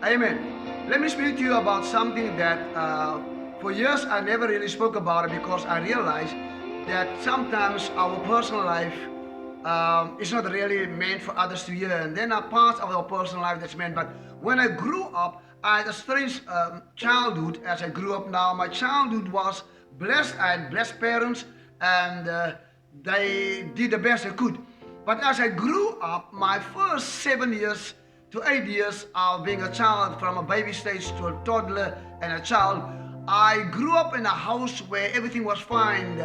Amen. Let me speak to you about something that for years I never really spoke about it because I realized that sometimes our personal life is not really meant for others to hear, and then are parts of our personal life that's meant. But when I grew up, I had a strange childhood. As I grew up now, my childhood was blessed. I had blessed parents, and they did the best they could. But as I grew up, my first 7 years to 8 years of being a child, from a baby stage to a toddler and a child, I grew up in a house where everything was fine.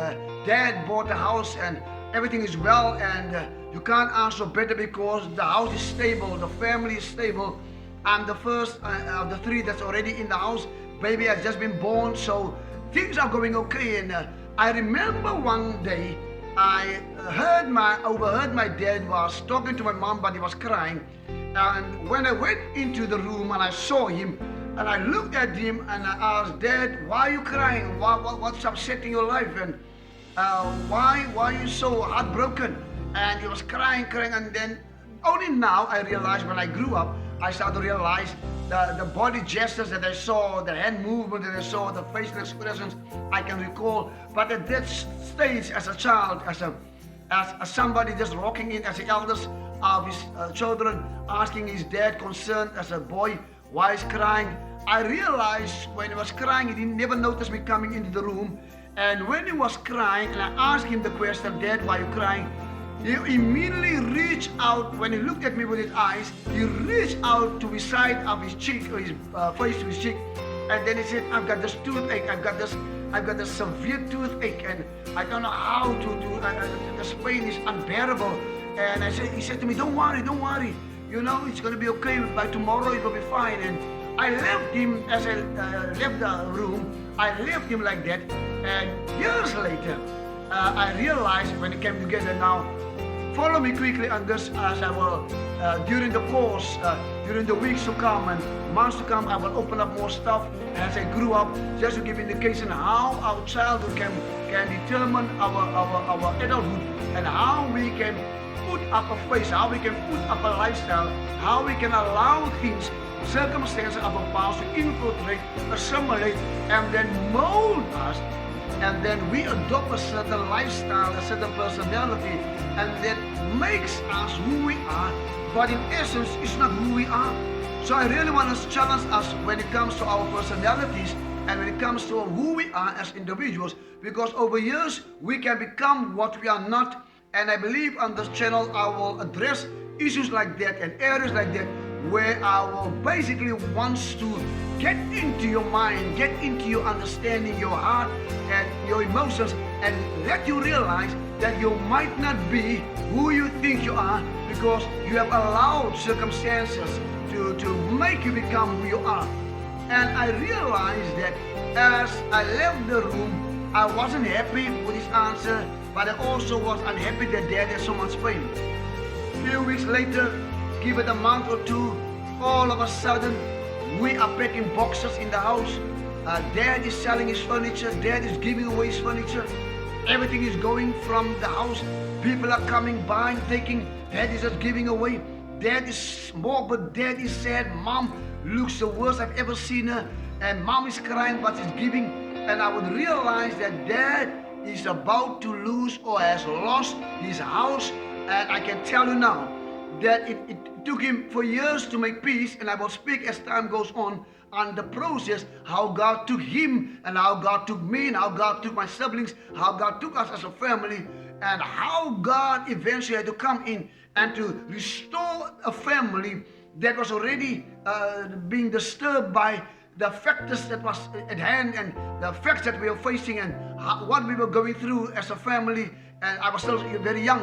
Dad bought a house and everything is well, and you can't ask for better because the house is stable, the family is stable. I'm the first of the three that's already in the house. Baby has just been born, so things are going okay. And I remember one day I overheard my dad was talking to my mom, but he was crying. And when I went into the room and I saw him, and I looked at him and I asked, Dad, why are you crying? What's upsetting your life? And why are you so heartbroken? And he was crying, and then only now I realized, when I grew up, I started to realize the body gestures that I saw, the hand movement that I saw, the facial expressions I can recall. But at that stage, as a child, as somebody just walking in as the elders of his children, asking his dad, concerned as a boy, why he's crying, I realized when he was crying, he never noticed me coming into the room. And when he was crying, and I asked him the question, Dad, why are you crying? He immediately reached out. When he looked at me with his eyes, he reached out to his side of his cheek, or his face to his cheek, and then he said, I've got this toothache, I've got this severe toothache, and I don't know how to do, this pain is unbearable. And he said to me, don't worry, you know, it's going to be okay, by tomorrow it will be fine. And I left him. As I left the room, I left him like that. And years later, I realized, when it came together now, follow me quickly on this, as I will, during the course, during the weeks to come and months to come, I will open up more stuff as I grew up, just to give indication how our childhood can determine our adulthood, and how we can put up a face, how we can put up a lifestyle, how we can allow things, circumstances of our past to infiltrate, assimilate, and then mold us. And then we adopt a certain lifestyle, a certain personality, and that makes us who we are, but in essence, it's not who we are. So I really want to challenge us when it comes to our personalities and when it comes to who we are as individuals, because over years, we can become what we are not. And I believe on this channel, I will address issues like that and areas like that, where I will basically wants to get into your mind, get into your understanding, your heart and your emotions, and let you realize that you might not be who you think you are, because you have allowed circumstances to make you become who you are. And I realized that as I left the room, I wasn't happy with his answer, but I also was unhappy that Dad had so much pain. A few weeks later, give it a month or two, all of a sudden, we are packing boxes in the house. Dad is selling his furniture. Dad is giving away his furniture. Everything is going from the house. People are coming, buying, taking. Dad is just giving away. Dad is small, but Dad is sad. Mom looks the worst I've ever seen her. And Mom is crying, but she's giving. And I would realize that Dad is about to lose, or has lost, his house. And I can tell you now that it took him for years to make peace, and I will speak as time goes on the process, how God took him, and how God took me, and how God took my siblings, how God took us as a family, and how God eventually had to come in and to restore a family that was already being disturbed by the factors that was at hand, and the facts that we were facing, and what we were going through as a family. And I was still very young,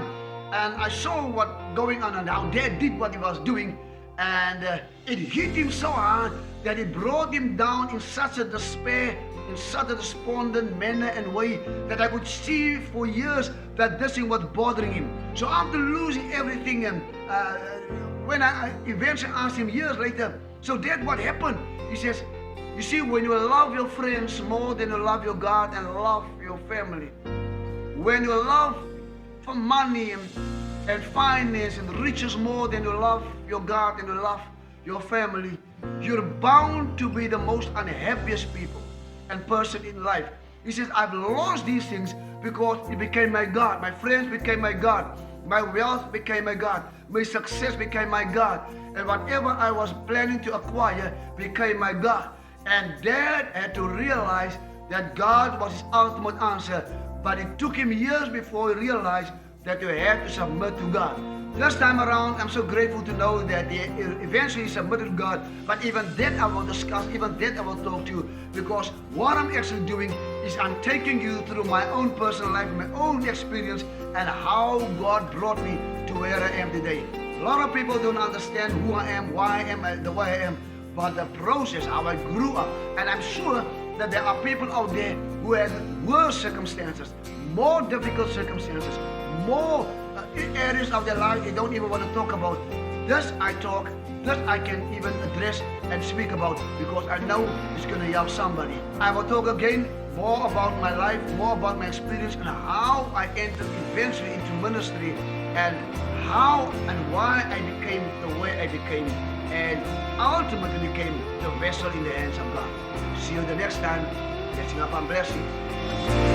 and I saw what going on and how Dad did what he was doing, and it hit him so hard that it brought him down in such a despair, in such a despondent manner and way, that I could see for years that this thing was bothering him. So after losing everything, and when I eventually asked him years later, so Dad, what happened? He says, you see, when you love your friends more than you love your God and love your family, when you love for money and finance and riches more than you love your God and you love your family, you're bound to be the most unhappiest people and person in life. He says, I've lost these things because it became my God. My friends became my God. My wealth became my God. My success became my God. And whatever I was planning to acquire became my God. And Dad had to realize that God was his ultimate answer. But it took him years before he realized that you had to submit to God. This time around, I'm so grateful to know that he eventually submitted to God. But even that I will discuss, even that I will talk to you. Because what I'm actually doing is I'm taking you through my own personal life, my own experience, and how God brought me to where I am today. A lot of people don't understand who I am, why I am the way I am. But the process, how I grew up. And I'm sure that there are people out there who have worse circumstances, more difficult circumstances, more areas of their life they don't even want to talk about. This I talk, this I can even address and speak about because I know it's going to help somebody. I will talk again more about my life, more about my experience and how I entered eventually into ministry and how and why I became the way I became and ultimately became the vessel in the hands of God. See you the next time. Blessing upon blessing.